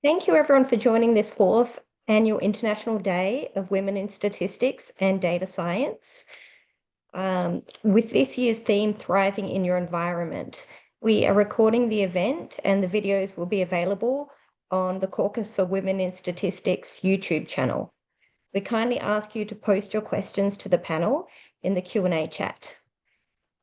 Thank you everyone for joining this fourth annual International Day of Women in Statistics and Data Science. With this year's theme, Thriving in Your Environment. We are recording the event and the videos will be available on the Caucus for Women in Statistics YouTube channel. We kindly ask you to post your questions to the panel in the Q&A chat.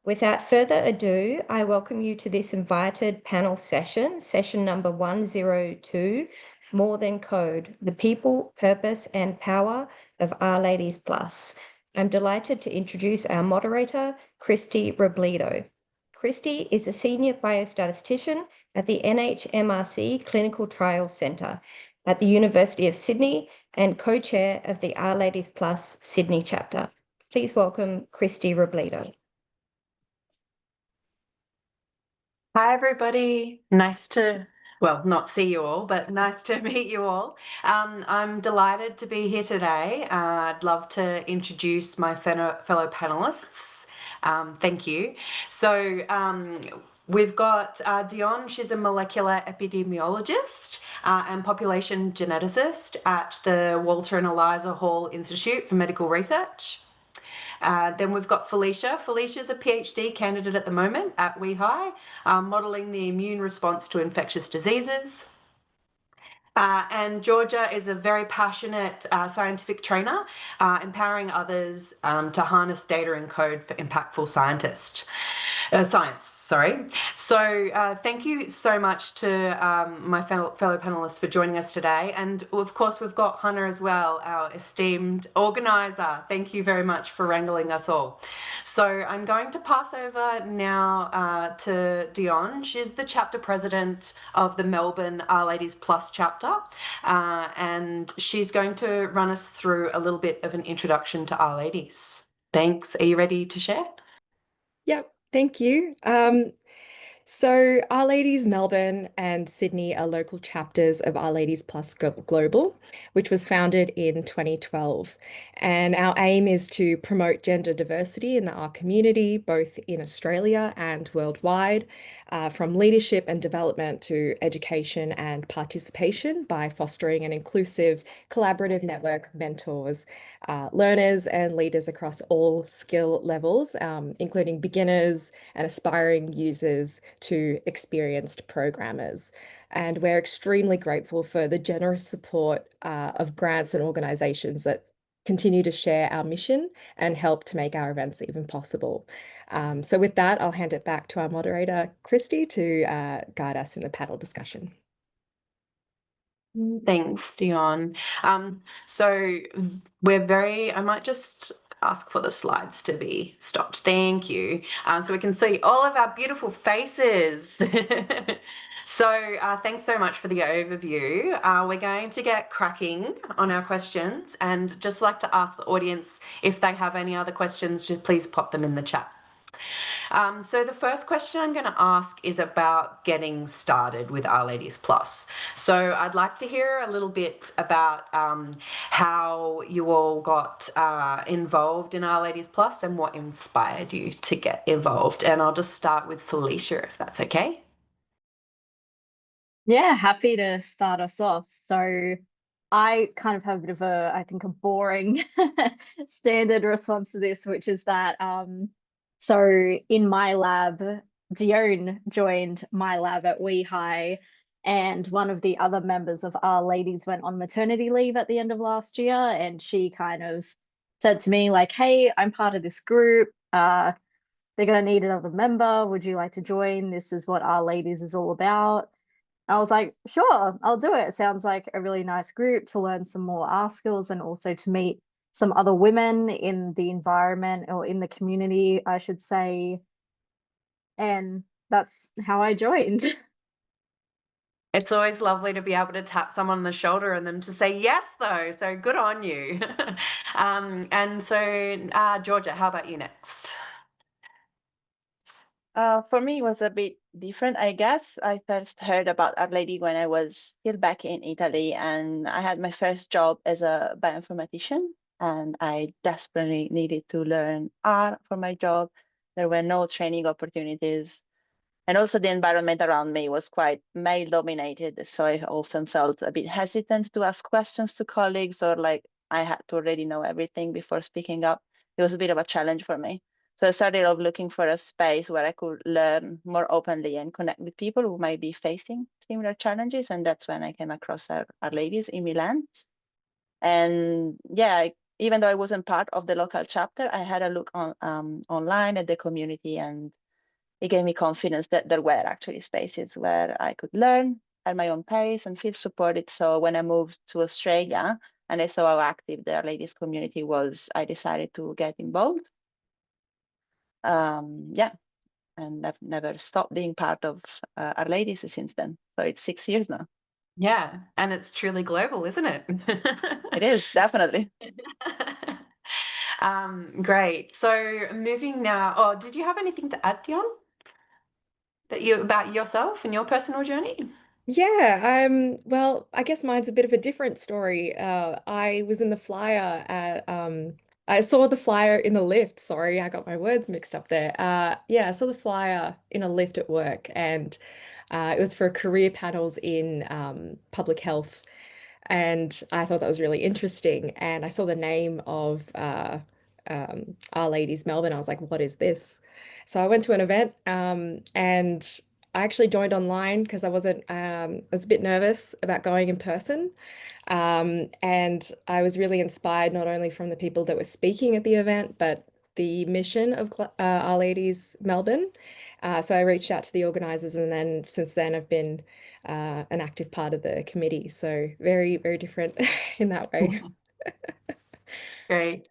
Without further ado, I welcome you to this invited panel session, session number 102, More Than Code, the People, Purpose and Power of Our Ladies Plus. I'm delighted to introduce our moderator, Christy Robledo. Christy is a senior biostatistician at the NHMRC Clinical Trials Centre at the University of Sydney and co-chair of the Our Ladies Plus Sydney chapter. Please welcome Christy Robledo. Hi, everybody. Nice to, well, not see you all, but nice to meet you all. I'm delighted to be here today. I'd love to introduce my fellow panelists. Thank you. So we've got Dion. She's a molecular epidemiologist and population geneticist at the Walter and Eliza Hall Institute for Medical Research. Then we've got Felicia. Felicia's a PhD candidate at the moment at WeHi, modelling the immune response to infectious diseases. And Georgia is a very passionate scientific trainer, empowering others to harness data and code for impactful science. So thank you so much to my fellow panelists for joining us today. And of course, we've got Hannah as well, our esteemed organizer. Thank you very much for wrangling us all. So I'm going to pass over now to Dion. She's the chapter president of the Melbourne Our Ladies Plus chapter. And she's going to run us through a little bit of an introduction to Our Ladies. Thanks. Are you ready to share? Yep, thank you. So Our Ladies Melbourne and Sydney are local chapters of Our Ladies Plus Global, which was founded in 2012. And our aim is to promote gender diversity in our community, both in Australia and worldwide, from leadership and development to education and participation by fostering an inclusive, collaborative network of mentors, learners and leaders across all skill levels, including beginners and aspiring users to experienced programmers. And we're extremely grateful for the generous support of grants and organisations that continue to share our mission and help to make our events even possible. So with that, I'll hand it back to our moderator, Christy, to guide us in the panel discussion. Thanks, Dion. So I might just ask for the slides to be stopped. Thank you. So we can see all of our beautiful faces. So thanks so much for the overview. We're going to get cracking on our questions and just like to ask the audience if they have any other questions, just please pop them in the chat. So the first question I'm going to ask is about getting started with Our Ladies Plus. So I'd like to hear a little bit about how you all got involved in Our Ladies Plus and what inspired you to get involved. And I'll just start with Felicia, if that's okay. Yeah, happy to start us off. So I kind of have a bit of I think a boring standard response to this, which is that so in my lab, Dion joined my lab at WeHi, and one of the other members of Our Ladies went on maternity leave at the end of last year, and she kind of said to me like, hey, I'm part of this group. They're going to need another member. Would you like to join? This is what Our Ladies is all about. I was like, sure, I'll do it. It sounds like a really nice group to learn some more R skills and also to meet some other women in the environment or in the community, I should say. And that's how I joined. It's always lovely to be able to tap someone on the shoulder and them to say yes, though. So good on you. And so, Georgia, how about you next? For me, it was a bit different, I guess. I first heard about Our Lady when I was still back in Italy, and I had my first job as a bioinformatician, and I desperately needed to learn R for my job. There were no training opportunities. And also the environment around me was quite male dominated. So I often felt a bit hesitant to ask questions to colleagues, or like I had to already know everything before speaking up. It was a bit of a challenge for me. So I started off looking for a space where I could learn more openly and connect with people who might be facing similar challenges. And that's when I came across Our Ladies in Milan. And yeah, even though I wasn't part of the local chapter, I had a look on online at the community, and it gave me confidence that there were actually spaces where I could learn at my own pace and feel supported. So when I moved to Australia and I saw how active the Our Ladies community was, I decided to get involved. Yeah, and I've never stopped being part of Our Ladies since then. So it's 6 years now. Yeah, and it's truly global, isn't it? It is, definitely. Great. So moving now, oh, did you have anything to add, Dion? About yourself and your personal journey? Yeah, well, I guess mine's a bit of a different story. I was in the flyer at I saw the flyer in the lift. Sorry, I got my words mixed up there. Yeah, I saw the flyer in a lift at work, and it was for career panels in public health. And I thought that was really interesting. And I saw the name of Our Ladies Melbourne. I was like, what is this? So I went to an event and I actually joined online because I was a bit nervous about going in person. And I was really inspired not only from the people that were speaking at the event, but the mission of Our Ladies Melbourne. So I reached out to the organizers, and then since then I've been an active part of the committee. So very, very different in that way. Great.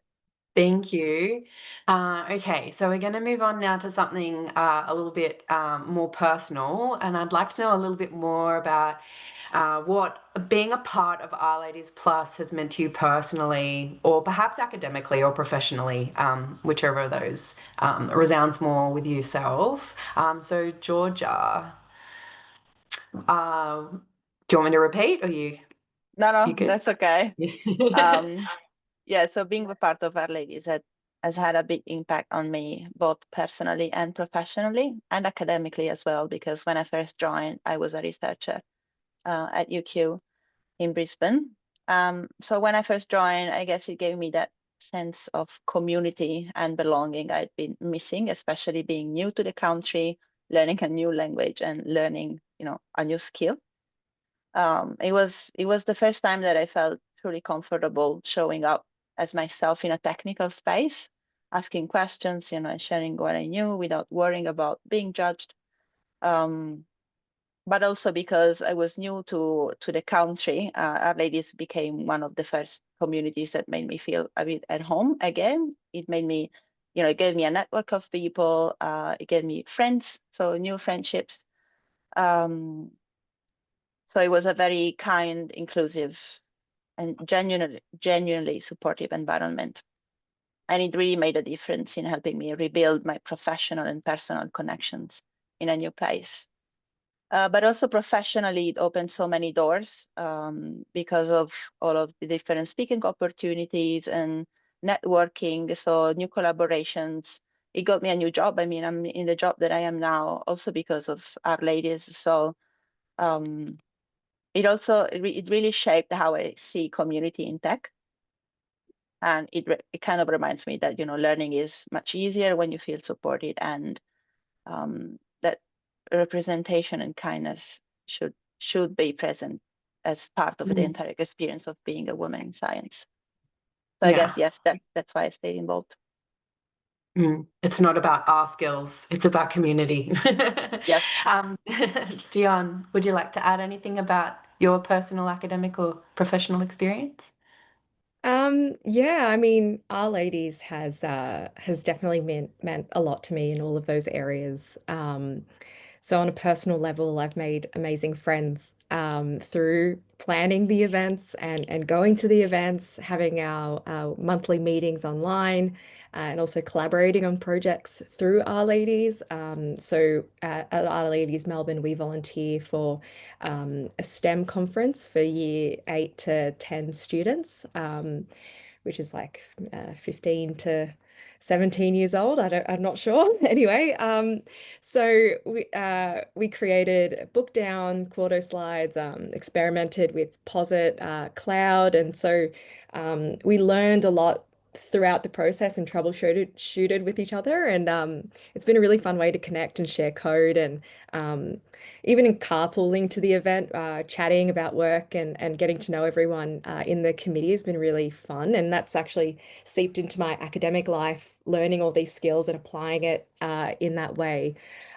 Thank you. Okay, so we're going to move on now to something a little bit more personal, and I'd like to know a little bit more about what being a part of Our Ladies Plus has meant to you personally, or perhaps academically or professionally, whichever of those resounds more with yourself. So Georgia, do you want me to repeat, or you No, good? that's okay. Yeah, so being a part of Our Ladies has had a big impact on me, both personally and professionally, and academically as well, because when I first joined, I was a researcher at UQ in Brisbane. So when I first joined, I guess it gave me that sense of community and belonging I'd been missing, especially being new to the country, learning a new language and learning, a new skill. It was the first time that I felt truly comfortable showing up as myself in a technical space, asking questions, and sharing what I knew without worrying about being judged. But also because I was new to the country, Our Ladies became one of the first communities that made me feel a bit at home again. It made me, it gave me a network of people. It gave me friends, so new friendships. So it was a very kind, inclusive, and genuinely supportive environment. And it really made a difference in helping me rebuild my professional and personal connections in a new place. But also professionally, it opened so many doors because of all of the different speaking opportunities and networking. So new collaborations. It got me a new job. I mean, I'm in the job that I am now also because of Our Ladies. So it really shaped how I see community in tech. And it kind of reminds me that, learning is much easier when you feel supported, and that representation and kindness should be present as part of the entire experience of being a woman in science. So I guess, yes, that's why I stayed involved. It's not about our skills, it's about community. Yes. Dion, would you like to add anything about your personal academic or professional experience? Yeah, I mean, Our Ladies has definitely meant a lot to me in all of those areas. So on a personal level, I've made amazing friends through planning the events and going to the events, having our monthly meetings online, and also collaborating on projects through Our Ladies. So at Our Ladies Melbourne, we volunteer for a STEM conference for year 8 to 10 students, which is like 15 to 17 years old. I'm not sure. Anyway, so we created book down, Quarto slides, experimented with Posit, Cloud, and so we learned a lot throughout the process and troubleshooted with each other. And it's been a really fun way to connect and share code, and even in carpooling to the event, chatting about work and getting to know everyone in the committee has been really fun. And that's actually seeped into my academic life, learning all these skills and applying it in that way.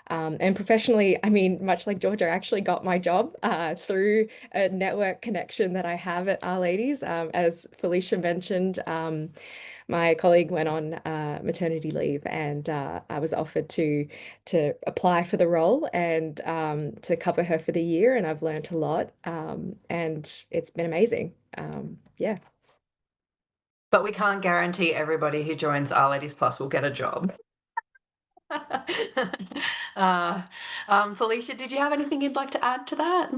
And professionally, I mean, much like Georgia, I actually got my job through a network connection that I have at Our Ladies. As Felicia mentioned, my colleague went on maternity leave, and I was offered to apply for the role and to cover her for the year, and I've learned a lot, and it's been amazing. Yeah. But we can't guarantee everybody who joins Our Ladies Plus will get a job. Felicia, did you have anything you'd like to add to that?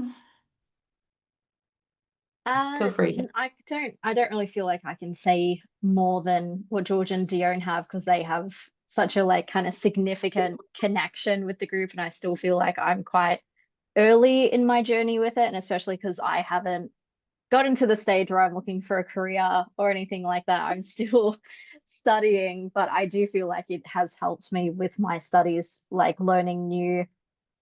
Feel free. I don't really feel like I can say more than what George and Dion have, because they have such a like kind of significant connection with the group, and I still feel like I'm quite early in my journey with it, and especially because I haven't gotten to the stage where I'm looking for a career or anything like that. I'm still studying, but I do feel like it has helped me with my studies, like learning new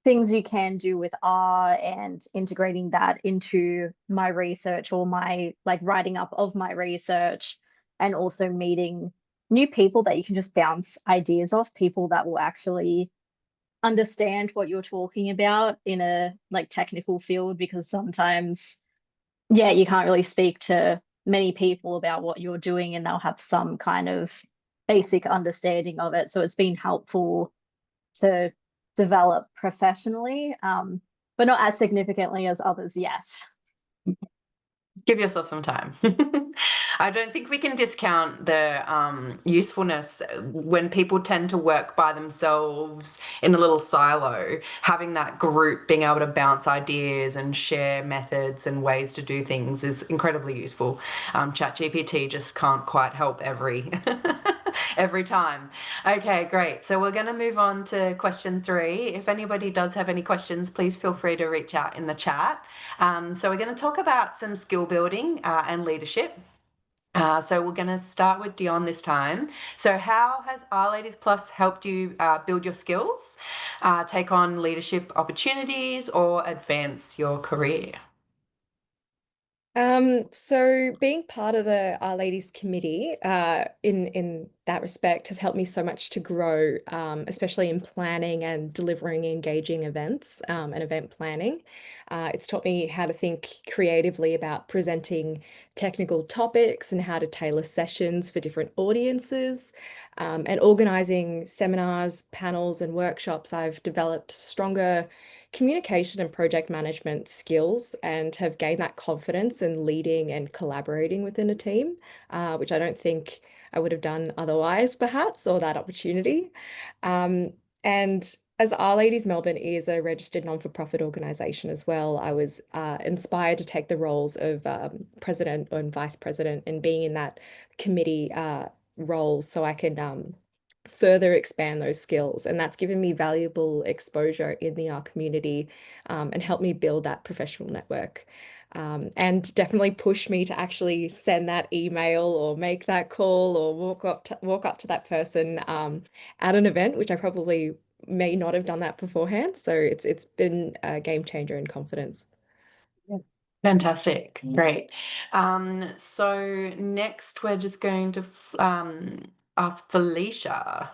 things you can do with R and integrating that into my research or my like writing up of my research, and also meeting new people that you can just bounce ideas off, people that will actually understand what you're talking about in a like technical field, because sometimes, yeah, you can't really speak to many people about what you're doing and they'll have some kind of basic understanding of it. So it's been helpful to develop professionally, but not as significantly as others yet. Give yourself some time. I don't think we can discount the usefulness when people tend to work by themselves in a little silo. Having that group, being able to bounce ideas and share methods and ways to do things is incredibly useful. ChatGPT just can't quite help every time. Okay, great. So we're going to move on to question 3. If anybody does have any questions, please feel free to reach out in the chat. So we're going to talk about some skill building and leadership. So we're going to start with Dion this time. So how has Our Ladies Plus helped you build your skills, take on leadership opportunities, or advance your career? So being part of the Our Ladies Committee, in that respect, has helped me so much to grow, especially in planning and delivering engaging events, and event planning. It's taught me how to think creatively about presenting technical topics and how to tailor sessions for different audiences, and organizing seminars, panels, and workshops. I've developed stronger communication and project management skills and have gained that confidence in leading and collaborating within a team, which I don't think I would have done otherwise, perhaps, or that opportunity. And as Our Ladies Melbourne is a registered non-for-profit organisation as well, I was inspired to take the roles of president and vice president and being in that committee role so I can further expand those skills. And that's given me valuable exposure in the R community, and helped me build that professional network. And definitely pushed me to actually send that email or make that call or walk up to that person at an event, which I probably may not have done that beforehand. So it's been a game changer in confidence. Fantastic. Great. So next we're just going to ask Felicia.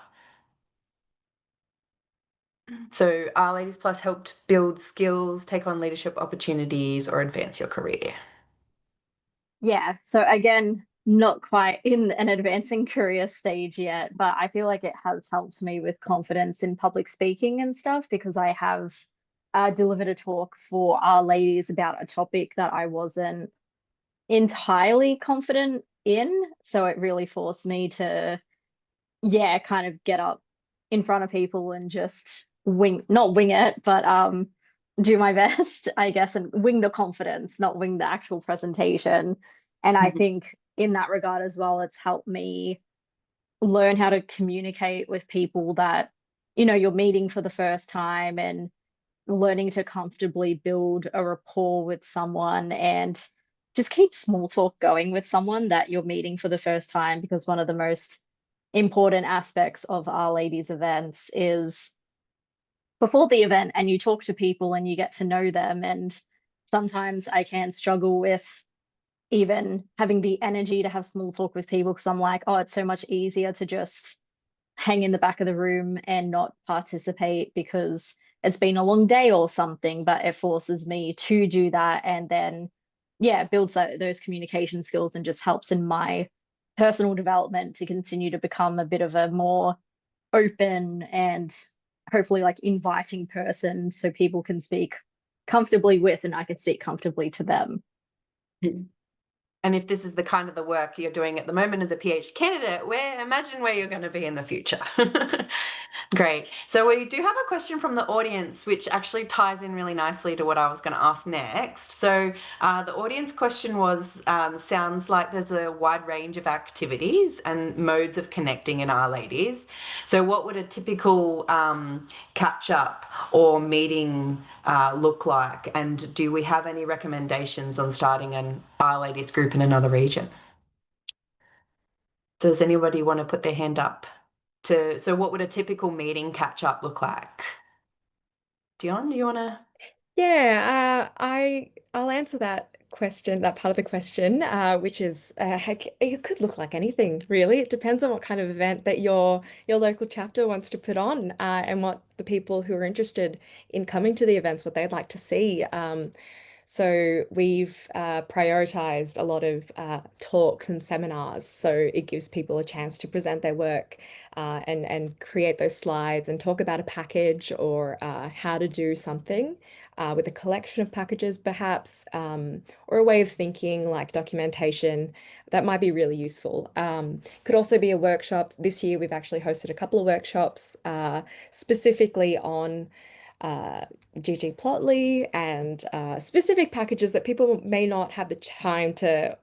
So Our Ladies Plus helped build skills, take on leadership opportunities, or advance your career? Yeah, so again, not quite in an advancing career stage yet, but I feel like it has helped me with confidence in public speaking and stuff, because I have delivered a talk for Our Ladies about a topic that I wasn't entirely confident in. So it really forced me to, yeah, kind of get up in front of people and just not wing it, but do my best, I guess, and wing the confidence, not wing the actual presentation. And I think in that regard as well, it's helped me learn how to communicate with people that, you know, you're meeting for the first time, and learning to comfortably build a rapport with someone and just keep small talk going with someone that you're meeting for the first time, because one of the most important aspects of Our Ladies events is before the event, and you talk to people and you get to know them. And sometimes I can struggle with even having the energy to have small talk with people, because I'm like, oh, it's so much easier to just hang in the back of the room and not participate because it's been a long day or something. But it forces me to do that, and then yeah, builds those communication skills and just helps in my personal development to continue to become a bit of a more open and hopefully like inviting person, so people can speak comfortably with, and I can speak comfortably to them. And if this is the kind of the work you're doing at the moment as a PhD candidate, imagine where you're going to be in the future. Great. So we do have a question from the audience, which actually ties in really nicely to what I was going to ask next. So the audience question was, sounds like there's a wide range of activities and modes of connecting in Our Ladies. So what would a typical catch-up or meeting look like? And do we have any recommendations on starting an Our Ladies group in another region? Does anybody want to put their hand up? So what would a typical meeting catch-up look like? Dion, do you want to? Yeah, I'll answer that question, that part of the question, which is heck, it could look like anything, really. It depends on what kind of event that your local chapter wants to put on, and what the people who are interested in coming to the events, what they'd like to see. So we've prioritized a lot of talks and seminars, so it gives people a chance to present their work, and create those slides and talk about a package, or how to do something with a collection of packages perhaps, or a way of thinking like documentation that might be really useful. Could also be a workshop. This year we've actually hosted a couple of workshops specifically on ggplotly and specific packages that people may not have the time to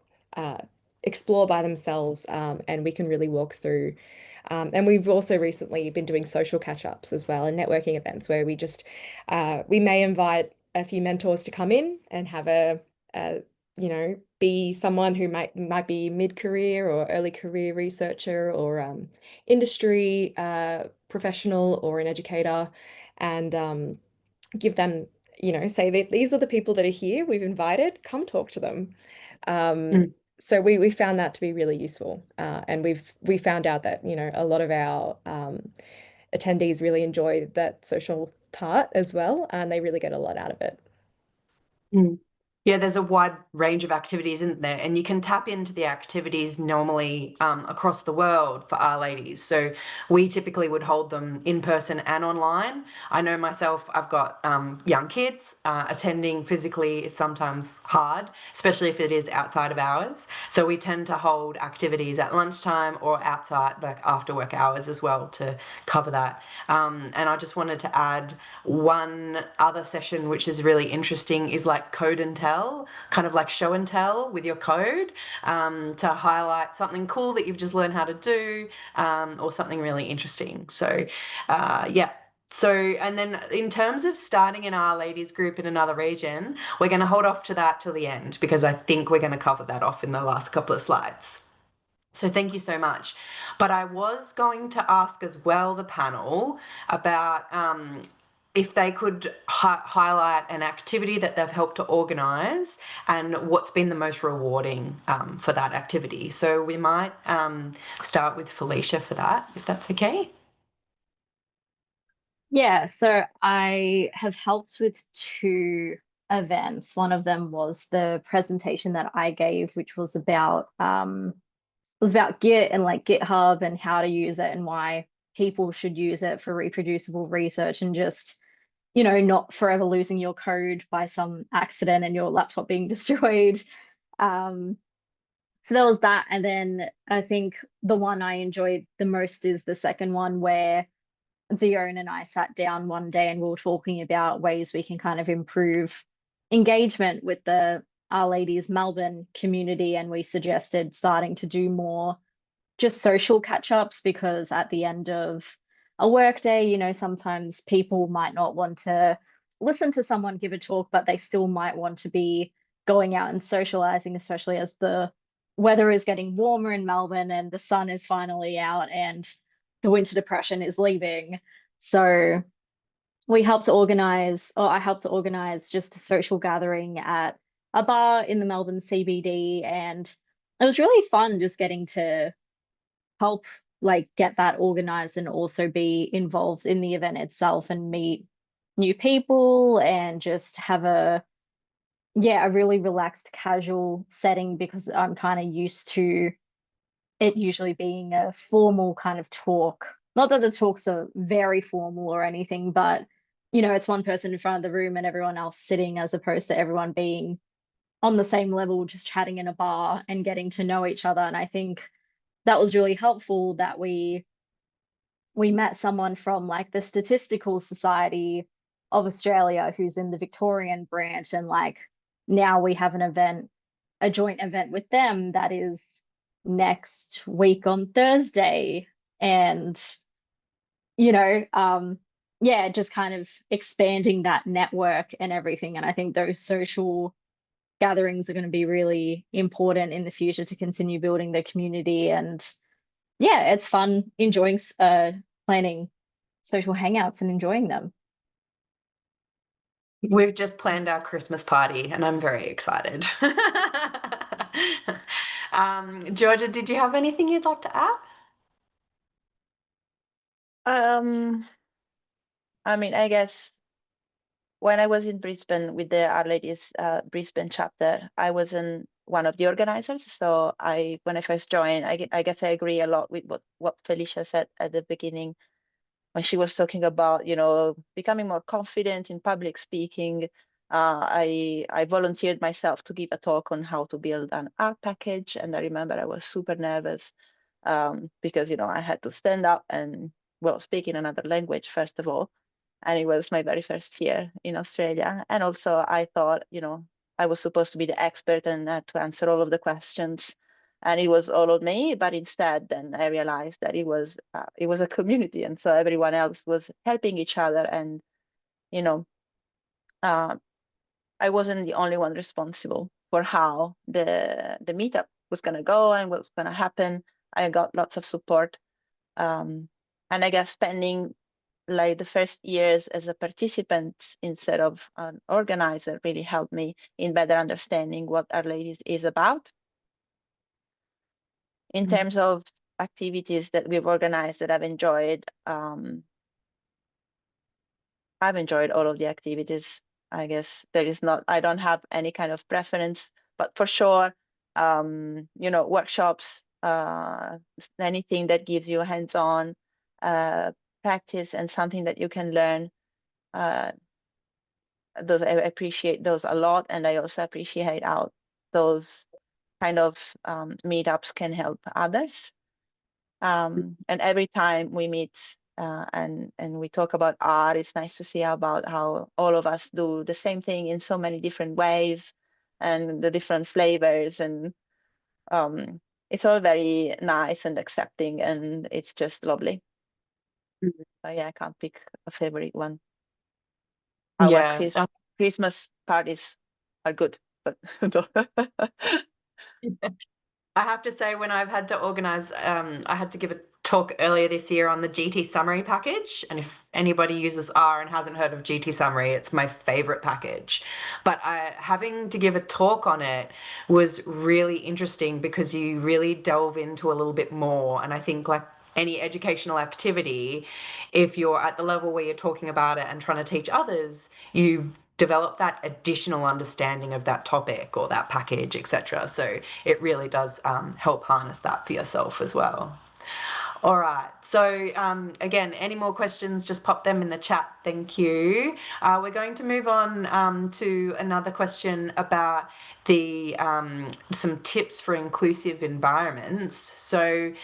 explore by themselves, and we can really walk through. And we've also recently been doing social catch-ups as well, and networking events where we just we may invite a few mentors to come in and have a you know, be someone who might be mid-career or early career researcher, or industry professional, or an educator, and give them, you know, say that these are the people that are here, we've invited, come talk to them. So we found that to be really useful, and we found out that, you know, a lot of our attendees really enjoy that social part as well, and they really get a lot out of it. Yeah, there's a wide range of activities, isn't there? And you can tap into the activities normally across the world for Our Ladies. So we typically would hold them in person and online. I know myself, I've got young kids. Attending physically is sometimes hard, especially if it is outside of hours. So we tend to hold activities at lunchtime or outside, like after work hours as well, to cover that. And I just wanted to add one other session, which is really interesting, is like code and tell, kind of like show and tell with your code, to highlight something cool that you've just learned how to do, or something really interesting. So yeah. So, and then in terms of starting an Our Ladies group in another region, we're going to hold off to that till the end, because I think we're going to cover that off in the last couple of slides. So thank you so much. But I was going to ask as well the panel about if they could highlight an activity that they've helped to organise and what's been the most rewarding for that activity. So we might start with Felicia for that, if that's okay. Yeah, so I have helped with 2 events. One of them was the presentation that I gave, which was about Git and like GitHub and how to use it and why people should use it for reproducible research, and just, you know, not forever losing your code by some accident and your laptop being destroyed. So there was that. And then I think the one I enjoyed the most is the second one, where Dion and I sat down one day and we were talking about ways we can kind of improve engagement with the Our Ladies Melbourne community, and we suggested starting to do more just social catch-ups, because at the end of a work day, you know, sometimes people might not want to listen to someone give a talk, but they still might want to be going out and socializing, especially as the weather is getting warmer in Melbourne and the sun is finally out and the winter depression is leaving. So we helped to organize, or I helped to organize just a social gathering at a bar in the Melbourne CBD. And it was really fun just getting to help like get that organized and also be involved in the event itself and meet new people and just have a really relaxed casual setting, because I'm kind of used to it usually being a formal kind of talk. Not that the talks are very formal or anything, but you know, it's one person in front of the room and everyone else sitting, as opposed to everyone being on the same level, just chatting in a bar and getting to know each other. And I think that was really helpful that we met someone from like the Statistical Society of Australia who's in the Victorian branch, and like now we have an event, a joint event with them that is next week on Thursday. And you know, yeah, just kind of expanding that network and everything. And I think those social gatherings are going to be really important in the future to continue building the community. And yeah, it's fun enjoying planning social hangouts and enjoying them. We've just planned our Christmas party and I'm very excited. Georgia, did you have anything you'd like to add? I mean, I guess when I was in Brisbane with the Our Ladies Brisbane chapter, I wasn't one of the organizers. So when I first joined, I guess I agree a lot with what Felicia said at the beginning when she was talking about, you know, becoming more confident in public speaking. I volunteered myself to give a talk on how to build an art package, and I remember I was super nervous because, you know, I had to stand up and, well, speak in another language first of all, and it was my very first year in Australia. And also I thought, you know, I was supposed to be the expert and to answer all of the questions, and it was all on me. But instead, then I realized that it was a community, and so everyone else was helping each other. And you know, I wasn't the only one responsible for how the meetup was going to go and what was going to happen. I got lots of support, and I guess spending like the first years as a participant instead of an organizer really helped me in better understanding what Our Ladies is about. In terms of activities that we've organized that I've enjoyed all of the activities. I guess I don't have any kind of preference, but for sure, you know, workshops, anything that gives you hands-on practice and something that you can learn, those I appreciate those a lot. And I also appreciate how those kind of meetups can help others. And every time we meet and we talk about art, it's nice to see about how all of us do the same thing in so many different ways and the different flavors. And it's all very nice and accepting, and it's just lovely. So yeah, I can't pick a favorite one. Our Christmas parties are good, but I have to say, when I've had to organize, I had to give a talk earlier this year on the GT summary package. And if anybody uses R and hasn't heard of GT summary, it's my favorite package. But having to give a talk on it was really interesting because you really delve into a little bit more. And I think, like any educational activity, if you're at the level where you're talking about it and trying to teach others, you develop that additional understanding of that topic or that package, etc. So it really does help harness that for yourself as well. All right, so again, any more questions, just pop them in the chat. Thank you. We're going to move on to another question about the some tips for inclusive environments. So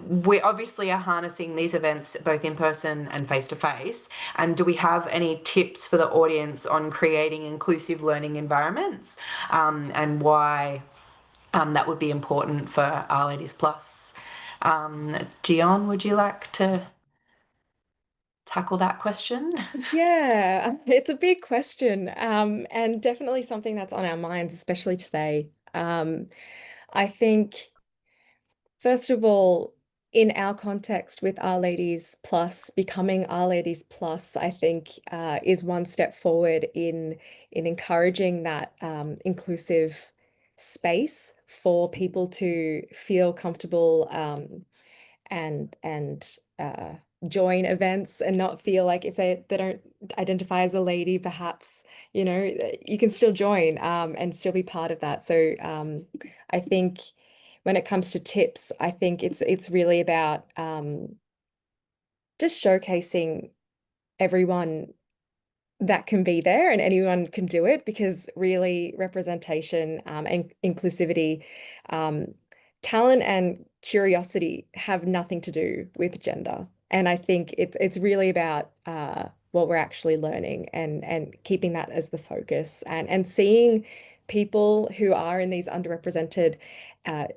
we obviously are harnessing these events both in person and face-to-face. And do we have any tips for the audience on creating inclusive learning environments and why that would be important for Our Ladies Plus. Dion, would you like to tackle that question? Yeah, it's a big question, and definitely something that's on our minds, especially today. I think, first of all, in our context with Our Ladies Plus, becoming Our Ladies Plus, I think is one step forward in encouraging that inclusive space for people to feel comfortable and join events and not feel like if they don't identify as a lady, perhaps, you can still join and still be part of that. So I think when it comes to tips, I think it's really about just showcasing everyone that can be there and anyone can do it, because really representation and inclusivity, talent and curiosity have nothing to do with gender. And I think it's really about what we're actually learning and keeping that as the focus and seeing people who are in these underrepresented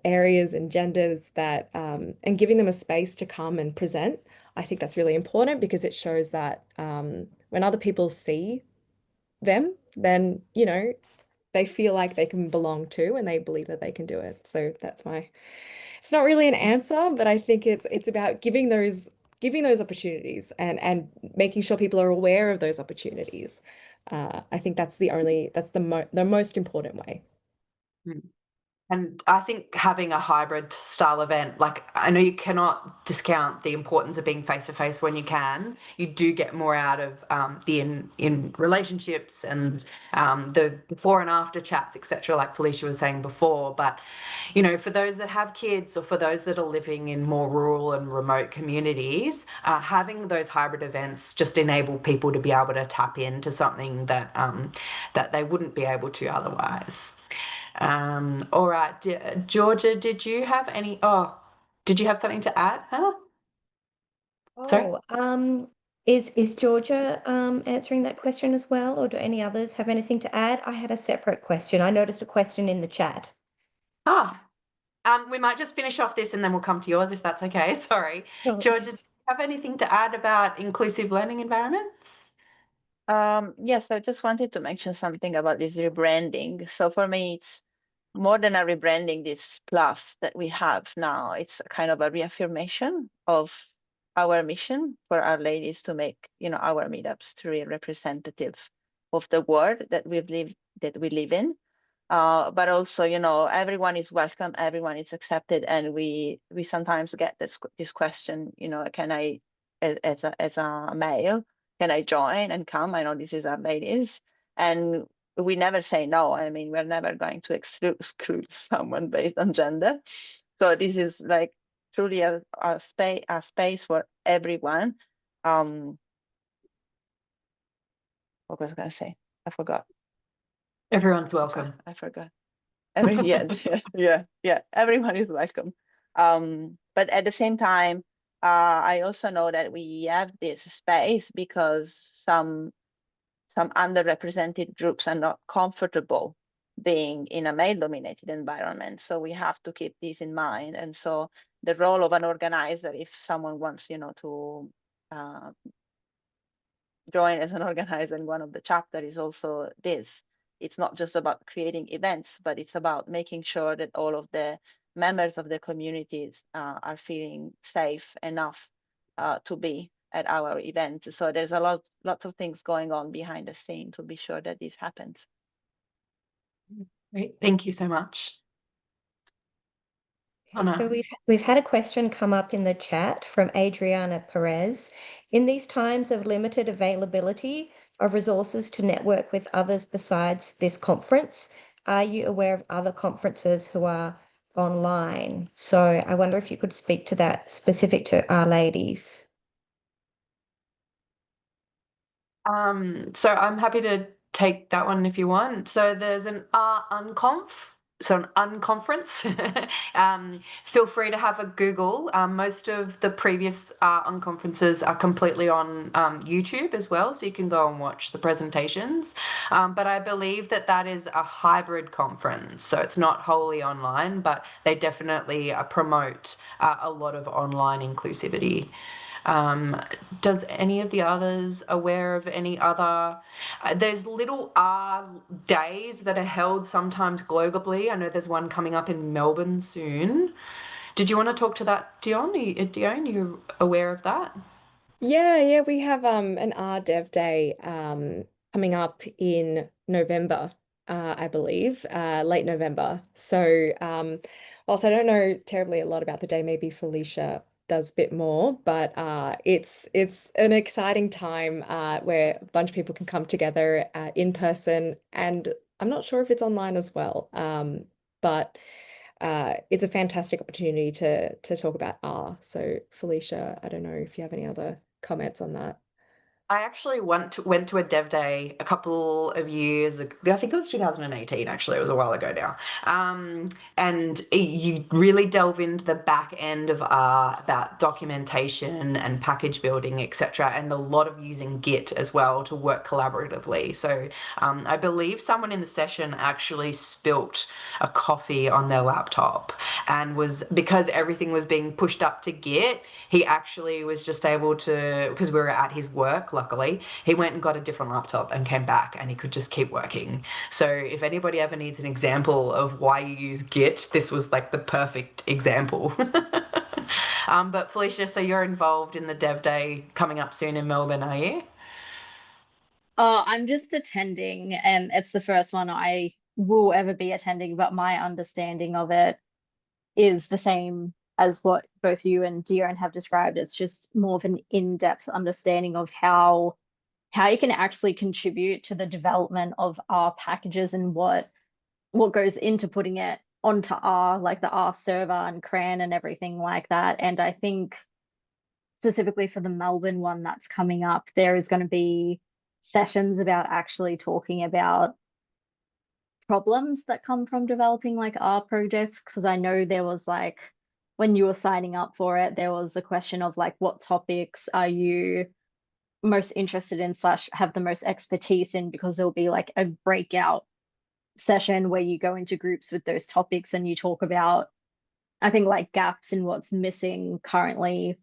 areas and genders that and giving them a space to come and present. I think that's really important because it shows that when other people see them, then, they feel like they can belong to and they believe that they can do it. So it's not really an answer, but I think it's about giving those opportunities and making sure people are aware of those opportunities. I think that's the most important way. Mm. And I think having a hybrid style event, like I know you cannot discount the importance of being face to face when you can. You do get more out of the in relationships and the before and after chats, etc. Like Felicia was saying before. But for those that have kids or for those that are living in more rural and remote communities, having those hybrid events just enable people to be able to tap into something that that they wouldn't be able to otherwise. All right, Georgia, did you have something to add, Hannah? Sorry? Is Georgia answering that question as well, or do any others have anything to add? I had a separate question. I noticed a question in the chat. We might just finish off this and then we'll come to yours if that's okay. Sorry. Sure. Georgia, do you have anything to add about inclusive learning environments? Yes, I just wanted to mention something about this rebranding. So for me, it's more than a rebranding, this plus that we have now. It's a kind of a reaffirmation of our mission for Our Ladies to make, our meetups truly representative of the world that we live in. But also, everyone is welcome, everyone is accepted, and we sometimes get this question, can I, as a male, can I join and come? I know this is Our Ladies, and we never say no. I mean, we're never going to exclude someone based on gender. So this is like truly a space for everyone. What was I going to say? I forgot. Everyone's welcome. I forgot. Yeah, everyone is welcome. But at the same time, I also know that we have this space because some underrepresented groups are not comfortable being in a male-dominated environment. So we have to keep this in mind. And so the role of an organizer, if someone wants, to join as an organizer in one of the chapter, is also this. It's not just about creating events, but it's about making sure that all of the members of the communities are feeling safe enough to be at our events. So there's lots of things going on behind the scene to be sure that this happens. Great. Thank you so much. So we've had a question come up in the chat from Adriana Perez. In these times of limited availability of resources to network with others besides this conference, are you aware of other conferences who are online? So I wonder if you could speak to that specific to Our Ladies. So I'm happy to take that one if you want. So there's an Unconf an unconference, feel free to have a Google. Most of the previous unconferences are completely on YouTube as well, so you can go and watch the presentations. But I believe that is a hybrid conference, so it's not wholly online, but they definitely promote a lot of online inclusivity. Does any of the others aware of any other? There's little R days that are held sometimes globally. I know there's one coming up in Melbourne soon. Did you want to talk to that, Dion? Dion, you aware of that? Yeah, we have an R Dev Day coming up in November, I believe, late November. So whilst I don't know terribly a lot about the day, maybe Felicia does a bit more, but it's an exciting time where a bunch of people can come together in person, and I'm not sure if it's online as well. But it's a fantastic opportunity to talk about R. So Felicia, I don't know if you have any other comments on that. I actually went to a dev day a couple of years ago. I think it was 2018, actually. It was a while ago now. And you really delve into the back end of about documentation and package building, etc., and a lot of using Git as well to work collaboratively. So I believe someone in the session actually spilt a coffee on their laptop, and was because everything was being pushed up to Git, he actually was just able to, because we were at his work, luckily, he went and got a different laptop and came back, and he could just keep working. So if anybody ever needs an example of why you use Git, this was like the perfect example. But Felicia, so you're involved in the Dev Day coming up soon in Melbourne, are you? I'm just attending, and it's the first one I will ever be attending, but my understanding of it is the same as what both you and Dion have described. It's just more of an in-depth understanding of how you can actually contribute to the development of R packages and what goes into putting it onto R, like the R server and CRAN and everything like that. And I think specifically for the Melbourne one that's coming up, there is going to be sessions about actually talking about problems that come from developing like R projects. Because I know there was like, when you were signing up for it, there was a question of like, what topics are you most interested in / have the most expertise in? Because there'll be like a breakout session where you go into groups with those topics and you talk about, I think, like gaps in what's missing currently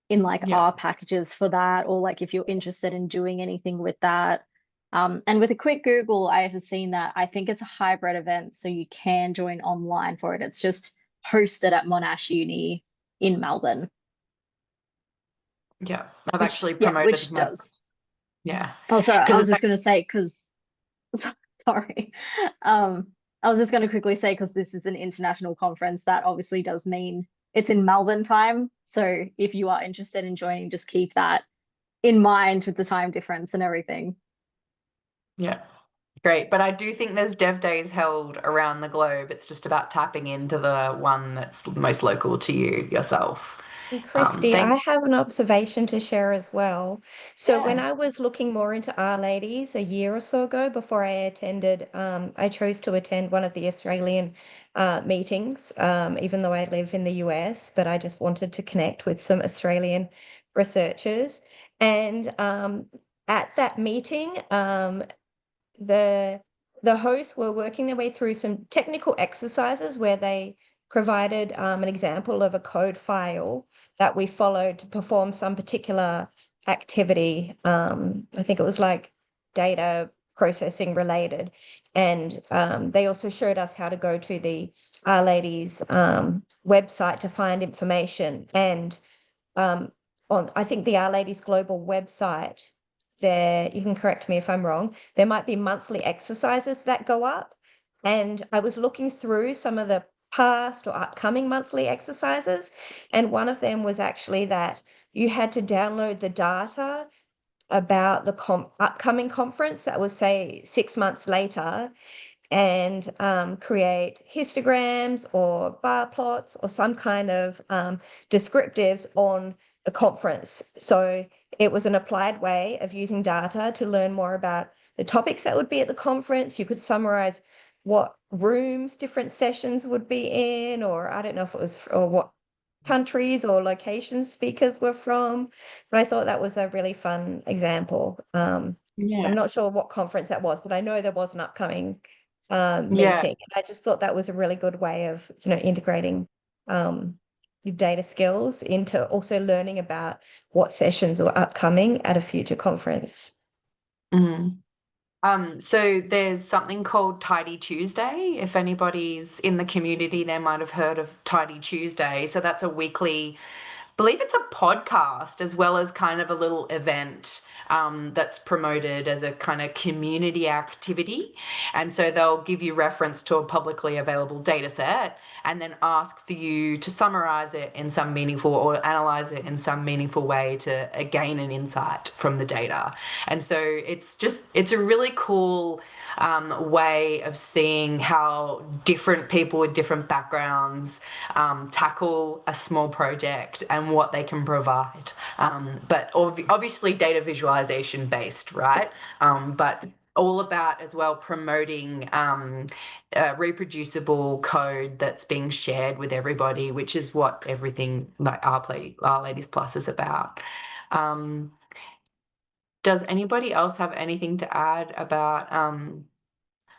in like Yeah. R packages for that, or like if you're interested in doing anything with that. And with a quick Google, I have seen that I think it's a hybrid event, so you can join online for it. It's just hosted at Monash Uni in Melbourne. Yeah, I've actually Yeah, promoted which my, does. yeah, Oh, sorry, I because was it's just going to say, because, sorry. I was just going to quickly say, because this is an international conference, that obviously does mean it's in Melbourne time. So if you are interested in joining, just keep that in mind with the time difference and everything. yeah. Great, but I do think there's dev days held around the globe. It's just about tapping into the one that's most local to you yourself. And Christy, I Thanks. have an observation to share as well. So when Yeah. I was looking more into Our Ladies a year or so ago, before I attended, I chose to attend one of the Australian meetings, even though I live in the US, but I just wanted to connect with some Australian researchers. And at that meeting, the hosts were working their way through some technical exercises where they provided an example of a code file that we followed to perform some particular activity. I think it was like data processing related. And they also showed us how to go to the Our Ladies website to find information. And on, I think the Our Ladies Global website, there, you can correct me if I'm wrong, there might be monthly exercises that go up. And I was looking through some of the past or upcoming monthly exercises, and one of them was actually that you had to download the data about the upcoming conference that was, say, 6 months later, and create histograms or bar plots or some kind of descriptives on the conference. So it was an applied way of using data to learn more about the topics that would be at the conference. You could summarize what rooms different sessions would be in, or I don't know if it was, or what countries or locations speakers were from, but I thought that was a really fun example. I'm not sure what conference that was, but I know there was an upcoming meeting. And I just thought that was a really good way of, integrating your data skills into also learning about what sessions are upcoming at a future conference. So there's something called Tidy Tuesday. If anybody's in the community, they might have heard of Tidy Tuesday. So that's a weekly, I believe it's a podcast as well as kind of a little event that's promoted as a kind of community activity. And so they'll give you reference to a publicly available data set and then ask for you to summarize it in some meaningful or analyze it in some meaningful way to gain an insight from the data. And so it's a really cool way of seeing how different people with different backgrounds tackle a small project and what they can provide. But obviously data visualization based, right? But all about as well promoting reproducible code that's being shared with everybody, which is what everything like Our Ladies Plus is about. Does anybody else have anything to add about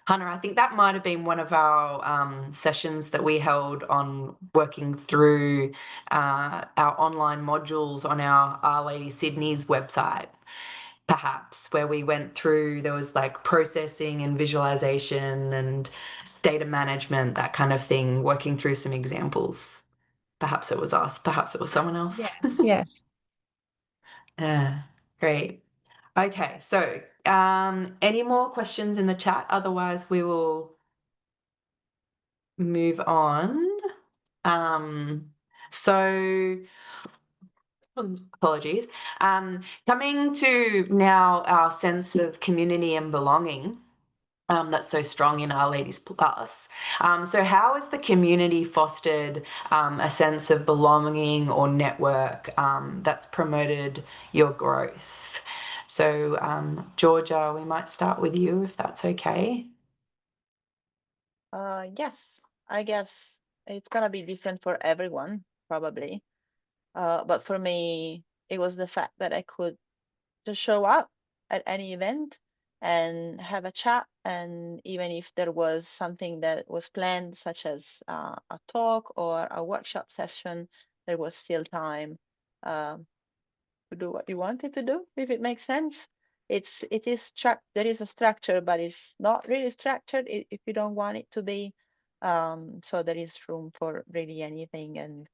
Hannah? I think that might have been one of our sessions that we held on working through our online modules on our Lady Sydney's website, perhaps, where we went through, there was like processing and visualization and data management, that kind of thing, working through some examples. Perhaps it was us, perhaps it was someone else. Yes. Yeah, great. Okay, so any more questions in the chat? Otherwise, we will move on. So apologies. Coming to now our sense of community and belonging. That's so strong in Our Ladies Plus. So how has the community fostered a sense of belonging or network that's promoted your growth? So Georgia, we might start with you if that's okay. Yes, I guess it's gonna be different for everyone, probably. But for me, it was the fact that I could just show up at any event and have a chat. And even if there was something that was planned, such as a talk or a workshop session, there was still time to do what you wanted to do, if it makes sense. There is a structure, but it's not really structured if you don't want it to be. So there is room for really anything. And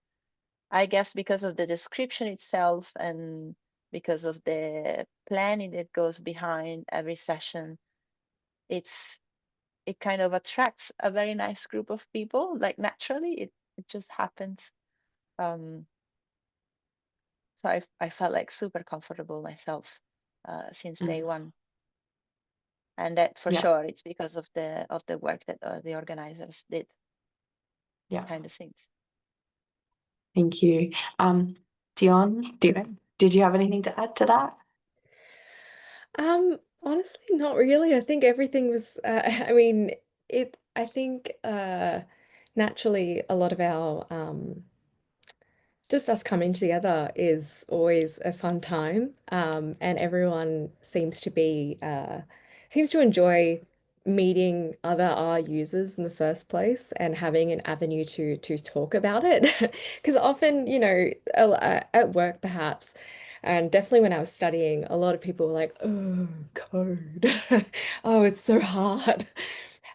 I guess because of the description itself and because of the planning that goes behind every session, it kind of attracts a very nice group of people. Like naturally, it just happens. So I felt like super comfortable myself since day one. And that for sure, it's because of the work that the organizers did. Yeah. Kind of things. Thank you. Dion, did you have anything to add to that? Honestly, not really. I think everything was, I mean, I think naturally a lot of our, just us coming together is always a fun time. And everyone seems to enjoy meeting other R users in the first place and having an avenue to talk about it. Because often, at work perhaps, and definitely when I was studying, a lot of people were like, oh, code. Oh, it's so hard.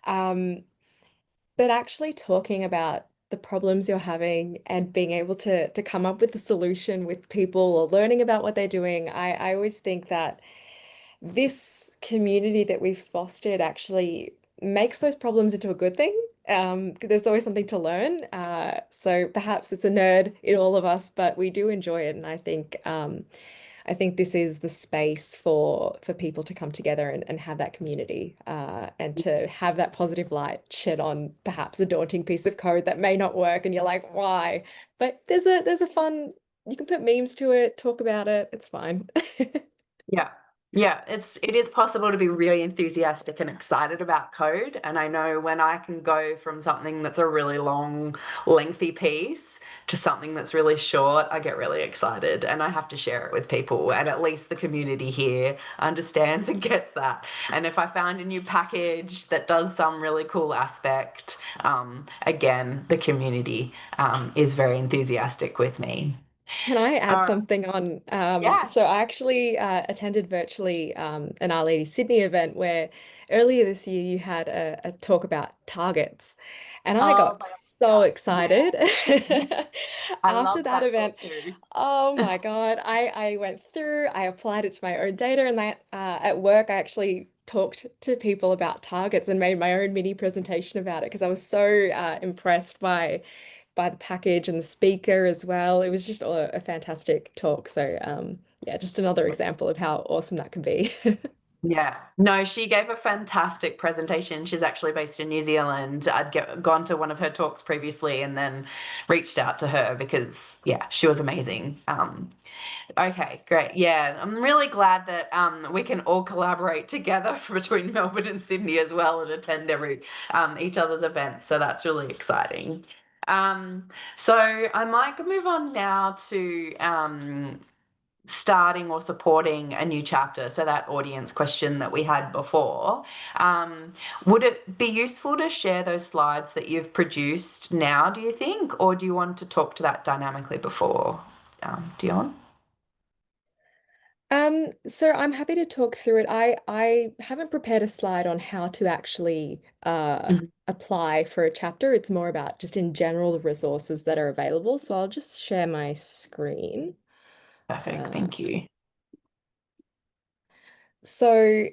But actually talking about the problems you're having and being able to come up with the solution with people or learning about what they're doing, I always think that this community that we've fostered actually makes those problems into a good thing. There's always something to learn. So perhaps it's a nerd in all of us, but we do enjoy it. And I think this is the space for people to come together and have that community and to have that positive light shed on perhaps a daunting piece of code that may not work and you're like, why? But there's a fun, you can put memes to it, talk about it, it's fine. Yeah. Yeah, it is possible to be really enthusiastic and excited about code. And I know when I can go from something that's a really long, lengthy piece to something that's really short, I get really excited and I have to share it with people. And at least the community here understands and gets that. And if I found a new package that does some really cool aspect, again, the community is very enthusiastic with me. Can I All add right. something on? Yeah. So I actually attended virtually an Our Lady Sydney event where earlier this year you had a talk about targets, and I Oh got my so God. excited I after love that that event. talk too. Oh my God, I went through, I applied it to my own data, and that at work I actually talked to people about targets and made my own mini presentation about it because I was so impressed by the package and the speaker as well. It was just a fantastic talk. So yeah, just another example of how awesome that can be. Yeah, no, she gave a fantastic presentation. She's actually based in New Zealand. Gone to one of her talks previously and then reached out to her because, yeah, she was amazing. Okay, great. Yeah, I'm really glad that we can all collaborate together between Melbourne and Sydney as well and attend each other's events. So that's really exciting. So I might move on now to starting or supporting a new chapter. So that audience question that we had before. Would it be useful to share those slides that you've produced now, do you think? Or do you want to talk to that dynamically before, Dion? So I'm happy to talk through it. I haven't prepared a slide on how to actually Mhm. apply for a chapter. It's more about just in general the resources that are available. So I'll just share my screen. Perfect, Uh, thank you. so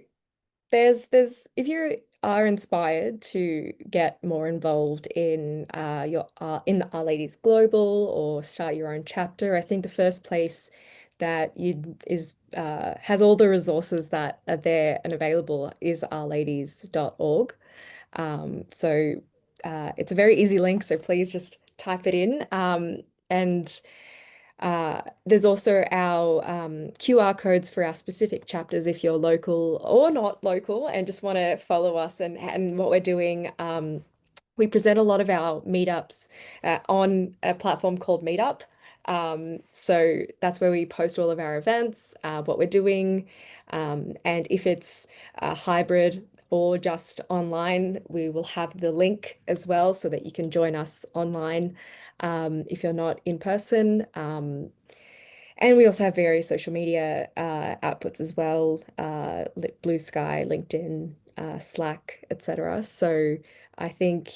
there's if you are inspired to get more involved in your in the Our Ladies Global or start your own chapter, I think the first place that you is has all the resources that are there and available is ourladies.org. So it's a very easy link, so please just type it in. And there's also our QR codes for our specific chapters if you're local or not local and just want to follow us and what we're doing. We present a lot of our meetups on a platform called Meetup. So that's where we post all of our events, what we're doing. And if it's hybrid or just online, we will have the link as well so that you can join us online if you're not in person. And we also have various social media outputs as well, Blue Sky, LinkedIn, Slack, etc. So I think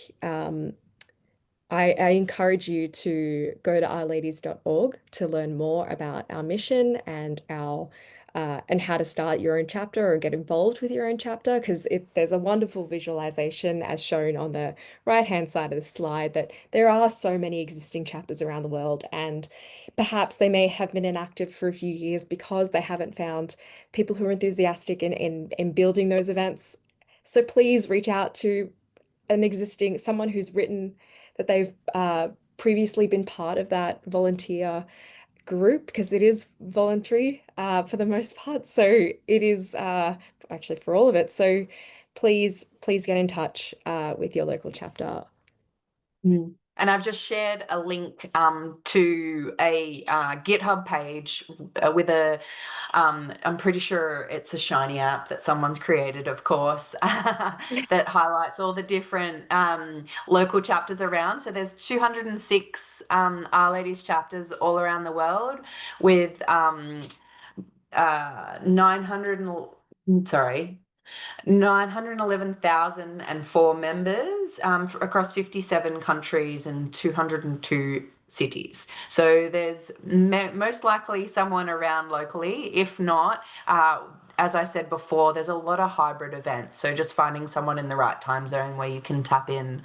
I encourage you to go to ourladies.org to learn more about our mission and our and how to start your own chapter or get involved with your own chapter because there's a wonderful visualization as shown on the right-hand side of the slide that there are so many existing chapters around the world and perhaps they may have been inactive for a few years because they haven't found people who are enthusiastic in building those events. So please reach out to someone who's written that they've previously been part of that volunteer group because it is voluntary for the most part. So it is actually for all of it. So please get in touch with your local chapter. Mm. And I've just shared a link to a GitHub page with I'm pretty sure it's a Shiny app that someone's created, of course, that highlights all the different local chapters around. So there's 206 Our Ladies chapters all around the world with 911,004 members across 57 countries and 202 cities. So there's most likely someone around locally. If not, as I said before, there's a lot of hybrid events. So just finding someone in the right time zone where you can tap in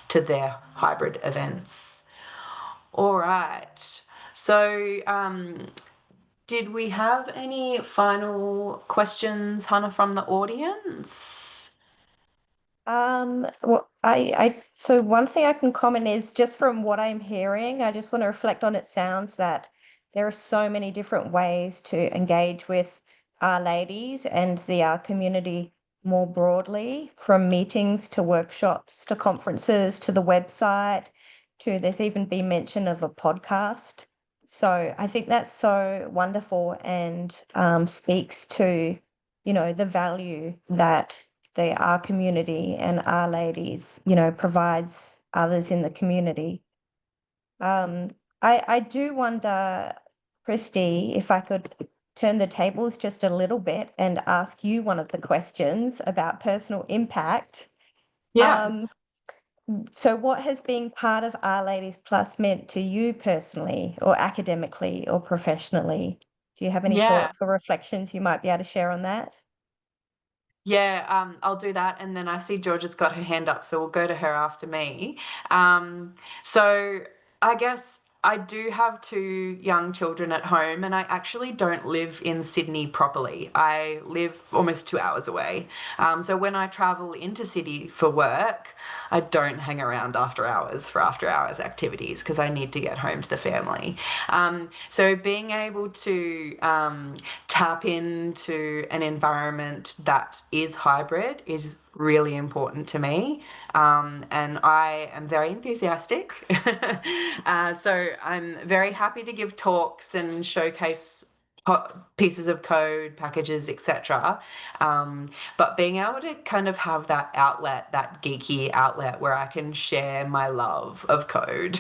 to their hybrid events. All right. So did we have any final questions, Hannah, from the audience? Well, so one thing I can comment is just from what I'm hearing, I just want to reflect on it sounds that there are so many different ways to engage with Our Ladies and the Our community more broadly, from meetings to workshops to conferences to the website to there's even been mention of a podcast. So I think that's so wonderful and speaks to, the value that Our community and Our Ladies, provides others in the community. I do wonder, Christy, if I could turn the tables just a little bit and ask you one of the questions about personal impact. Yeah. So what has been part of Our Ladies Plus meant to you personally or academically or professionally? Do you have any Yeah. thoughts or reflections you might be able to share on that? Yeah, I'll do that. And then I see Georgia's got her hand up, so we'll go to her after me. So I guess I do have 2 young children at home, and I actually don't live in Sydney properly. I live almost 2 hours away. So when I travel into Sydney for work, I don't hang around after hours for after hours activities because I need to get home to the family. So being able to tap into an environment that is hybrid is really important to me. And I am very enthusiastic. So I'm very happy to give talks and showcase pieces of code, packages, etc. But being able to kind of have that outlet, that geeky outlet where I can share my love of code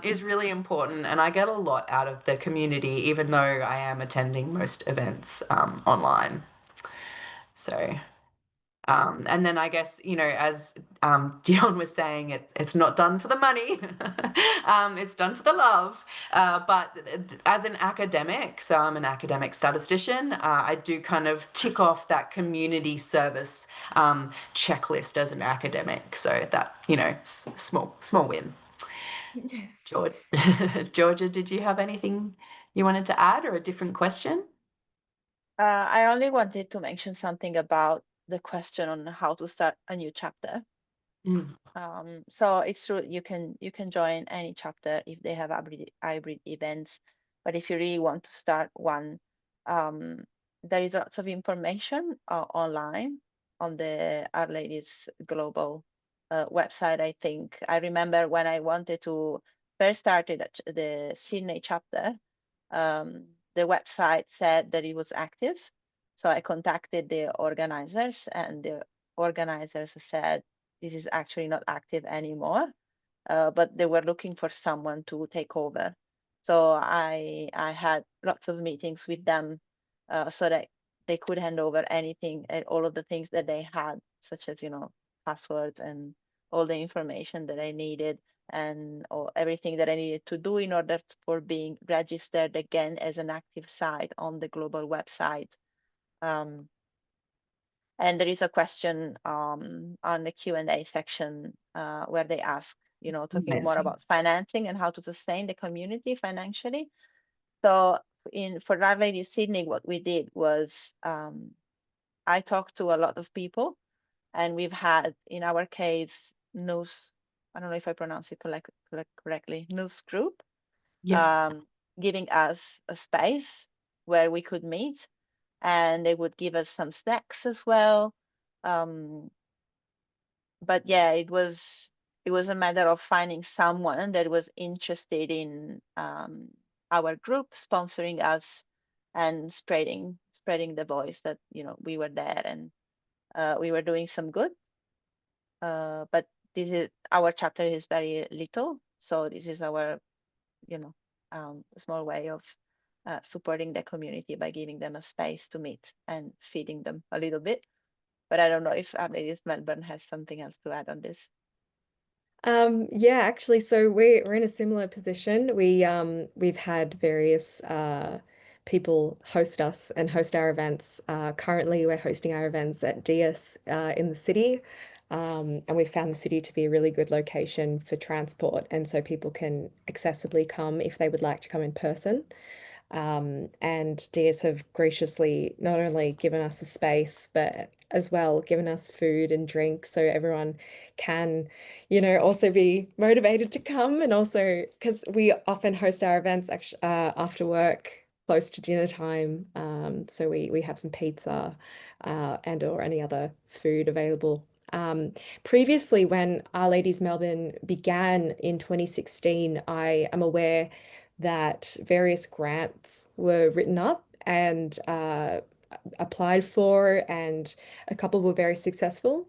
is really important. And I get a lot out of the community, even though I am attending most events online. So, and then I guess, as Dion was saying, it's not done for the money. It's done for the love. But as an academic, so I'm an academic statistician, I do kind of tick off that community service checklist as an academic. So that, small win. Georgia, did you have anything you wanted to add or a different question? I only wanted to mention something about the question on how to start a new chapter. Mm. So it's true you can join any chapter if they have hybrid events, but if you really want to start one, there is lots of information online on the Our Ladies Global website. I think I remember when I wanted to first started the Sydney chapter, the website said that it was active. So I contacted the organizers, and the organizers said this is actually not active anymore, but they were looking for someone to take over. So I had lots of meetings with them so that they could hand over anything, all of the things that they had, such as passwords and all the information that I needed, and everything that I needed to do in order for being registered again as an active site on the global website. And there is a question on the Q&A section where they ask, talking more about financing and how to sustain the community financially. So for Our Lady Sydney, what we did was I talked to a lot of people, and we've had, in our case, news, I don't know if I pronounce it correctly, news group, giving us a space where we could meet, and they would give us some snacks as well. But yeah, it was a matter of finding someone that was interested in our group, sponsoring us, and spreading the voice that we were there, and we were doing some good. But our chapter is very little, so this is our small way of supporting the community by giving them a space to meet and feeding them a little bit. But I don't know if Our Ladies Melbourne has something else to add on this. Yeah, actually, so we're in a similar position. We've had various people host us and host our events. Currently, we're hosting our events at DS in the city, and we found the city to be a really good location for transport, and so people can accessibly come if they would like to come in person. And DS have graciously not only given us a space, but as well given us food and drink so everyone can, also be motivated to come. And also because we often host our events after work close to dinner time. So we have some pizza and or any other food available. Previously, when Our Ladies Melbourne began in 2016, I am aware that various grants were written up and applied for, and a couple were very successful.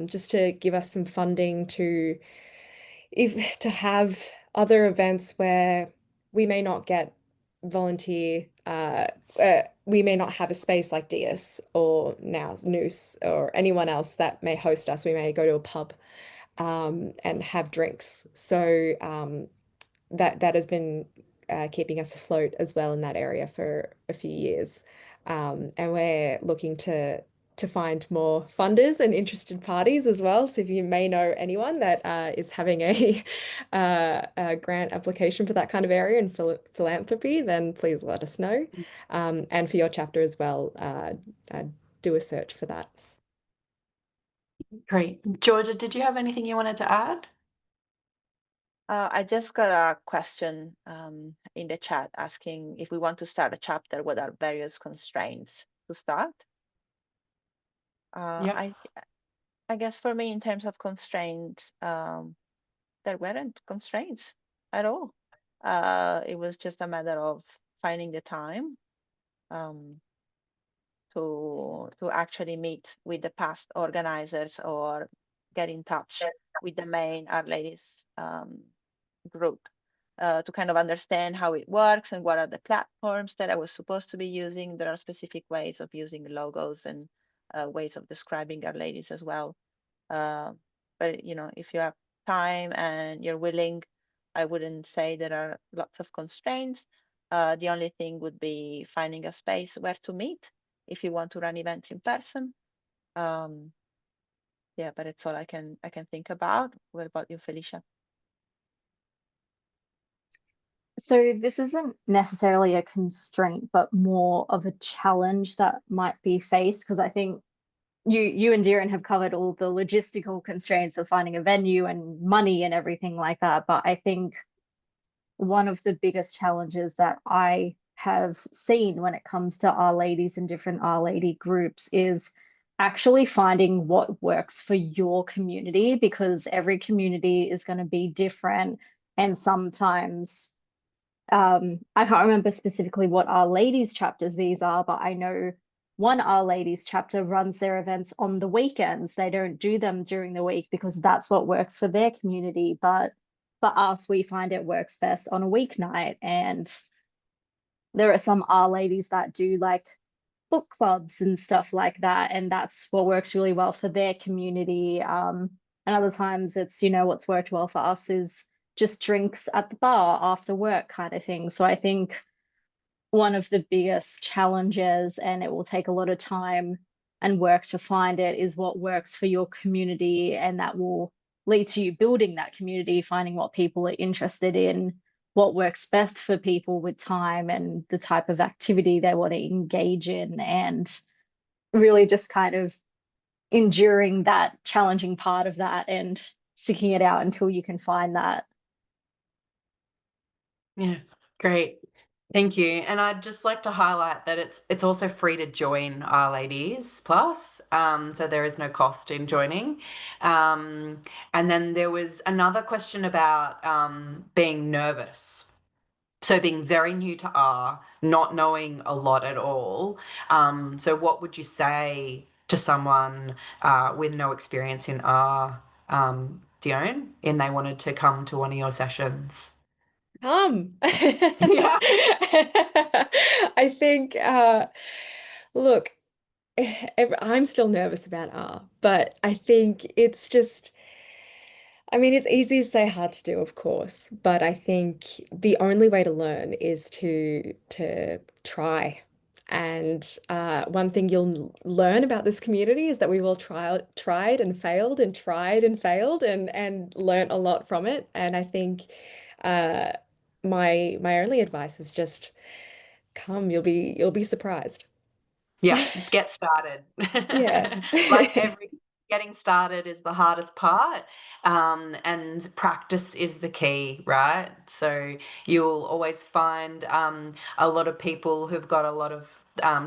Just to give us some funding to have other events where we may not get volunteer, we may not have a space like DS or now Noose or anyone else that may host us. We may go to a pub and have drinks. So that has been keeping us afloat as well in that area for a few years. And we're looking to find more funders and interested parties as well. So if you may know anyone that is having a grant application for that kind of area and philanthropy, then please let us know. And for your chapter as well, do a search for that. Great. Georgia, did you have anything you wanted to add? I just got a question in the chat asking if we want to start a chapter, what are various constraints to start? Yeah. I guess for me, in terms of constraints, there weren't constraints at all. It was just a matter of finding the time to actually meet with the past organizers or get in touch with the main Our Ladies group to kind of understand how it works and what are the platforms that I was supposed to be using. There are specific ways of using logos and ways of describing Our Ladies as well. But you know, if you have time and you're willing, I wouldn't say there are lots of constraints. The only thing would be finding a space where to meet if you want to run events in person. Yeah, but it's all I can think about. What about you, Felicia? So this isn't necessarily a constraint, but more of a challenge that might be faced, because I think you and Darren have covered all the logistical constraints of finding a venue and money and everything like that. But I think one of the biggest challenges that I have seen when it comes to Our Ladies and different Our Lady groups is actually finding what works for your community, because every community is going to be different. And sometimes I can't remember specifically what Our Ladies chapters these are, but I know one Our Ladies chapter runs their events on the weekends. They don't do them during the week because that's what works for their community. But for us, we find it works best on a weeknight. And there are some Our Ladies that do like book clubs and stuff like that. And that's what works really well for their community. And other times it's, you know, what's worked well for us is just drinks at the bar after work kind of thing. So I think one of the biggest challenges, and it will take a lot of time and work to find it, is what works for your community. And that will lead to you building that community, finding what people are interested in, what works best for people with time and the type of activity they want to engage in, and really just kind of enduring that challenging part of that and sticking it out until you can find that. Yeah, great. Thank you. And I'd just like to highlight that it's also free to join Our Ladies Plus. So there is no cost in joining. And then there was another question about being nervous. So being very new to R, not knowing a lot at all. So what would you say to someone with no experience in R, Dione, and they wanted to come to one of your sessions? Come. Yeah. I think, look, I'm still nervous about R, but I think it's just, I mean, it's easy to say, hard to do, of course, but I think the only way to learn is to try. And one thing you'll learn about this community is that we've all tried and failed and tried and failed and learned a lot from it. And I think my only advice is just come, you'll be surprised. Yeah, get started. Yeah. Like every getting started is the hardest part, and practice is the key, right? So you'll always find a lot of people who've got a lot of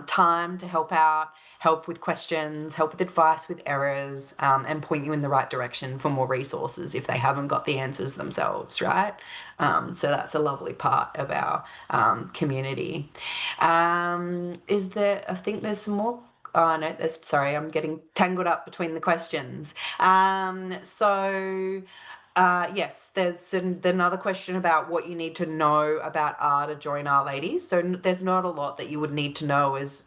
time to help out, help with questions, help with advice with errors, and point you in the right direction for more resources if they haven't got the answers themselves, right? So that's a lovely part of our community. Is there, I think there's some more. Oh, no, sorry, I'm getting tangled up between the questions. Yes, there's another question about what you need to know about R to join Our Ladies. So there's not a lot that you would need to know as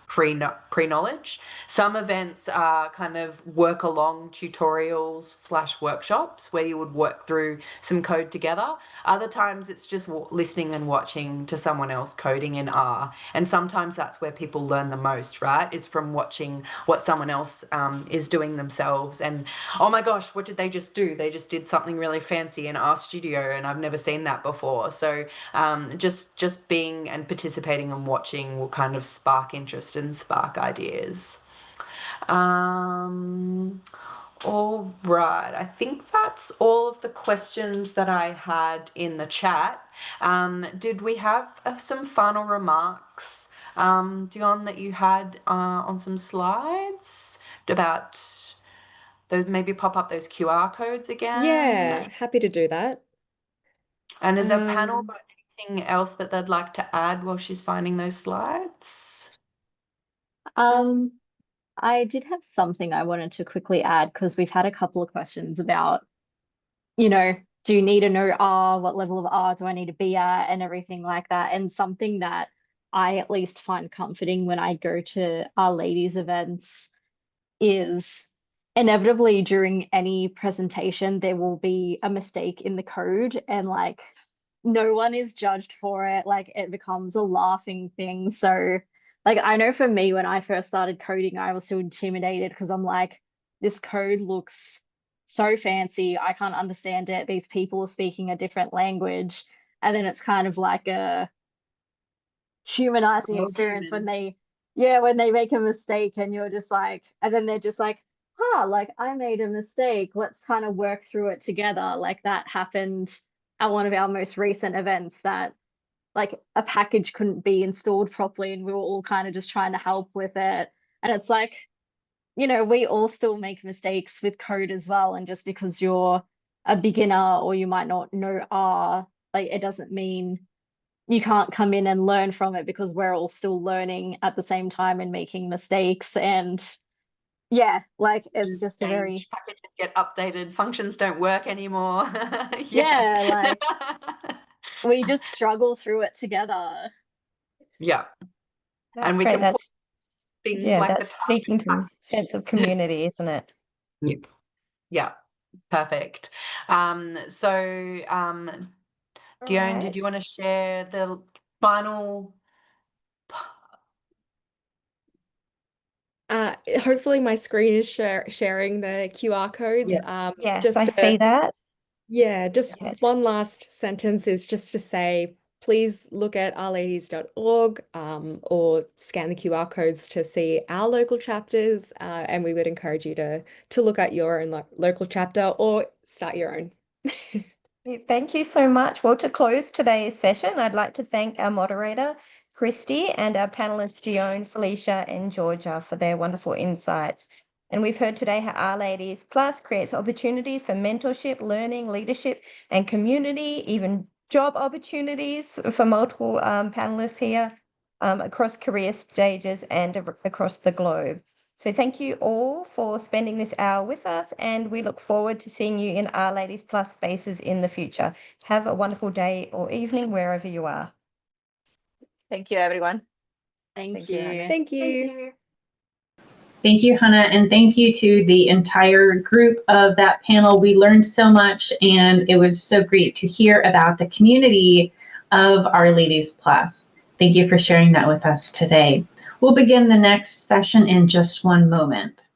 pre-knowledge. Some events are kind of work-along tutorials / workshops where you would work through some code together. Other times it's just listening and watching to someone else coding in R. And sometimes that's where people learn the most, right? Is from watching what someone else is doing themselves. And oh my gosh, what did they just do? They just did something really fancy in R Studio and I've never seen that before. So just being and participating and watching will kind of spark interest and spark ideas. All right, I think that's all of the questions that I had in the chat. Did we have some final remarks, Dion, that you had on some slides about those? Maybe pop up those QR codes again. Yeah, happy to do that. And is our panel got anything else that they'd like to add while she's finding those slides? I did have something I wanted to quickly add because we've had a couple of questions about, you know, do you need to know R? What level of R do I need to be at? And everything like that. And something that I at least find comforting when I go to Our Ladies events is inevitably during any presentation, there will be a mistake in the code and like no one is judged for it. Like it becomes a laughing thing. So like I know for me, when I first started coding, I was so intimidated because I'm like, this code looks so fancy. I can't understand it. These people are speaking a different language. And then it's kind of like a humanizing experience when they make a mistake and you're just like, and then they're just like, like I made a mistake, let's kind of work through it together. Like that happened at one of our most recent events, that like a package couldn't be installed properly and we were all kind of just trying to help with it. And it's like, you know, we all still make mistakes with code as well, and just because you're a beginner or you might not know R, like it doesn't mean you can't come in and learn from it, because we're all still learning at the same time and making mistakes. And yeah, like it's just a very packages get updated, functions don't work anymore. yeah, like we just struggle through it together. Yeah. That's and we great. can put That's things yeah, like that's speaking to a sense of community, isn't it? Yeah, perfect. Dion, did you want to share the final? Hopefully my screen is sharing the QR codes. Yes, just I see that. Yeah, just Yes. one last sentence is just to say, please look at ourladies.org or scan the QR codes to see our local chapters, and we would encourage you to look at your own local chapter or start your own. Thank you so much. Well, to close today's session, I'd like to thank our moderator, Christy, and our panelists, Gion, Felicia, and Georgia, for their wonderful insights. And we've heard today how Our Ladies Plus creates opportunities for mentorship, learning, leadership, and community, even job opportunities for multiple panelists here across career stages and across the globe. So thank you all for spending this hour with us, and we look forward to seeing you in Our Ladies Plus spaces in the future. Have a wonderful day or evening wherever you are. Thank you, everyone. Thank you, you. Hannah. Thank you. Thank you, Hannah, and thank you to the entire group of that panel. We learned so much, and it was so great to hear about the community of Our Ladies Plus. Thank you for sharing that with us today. We'll begin the next session in just one moment.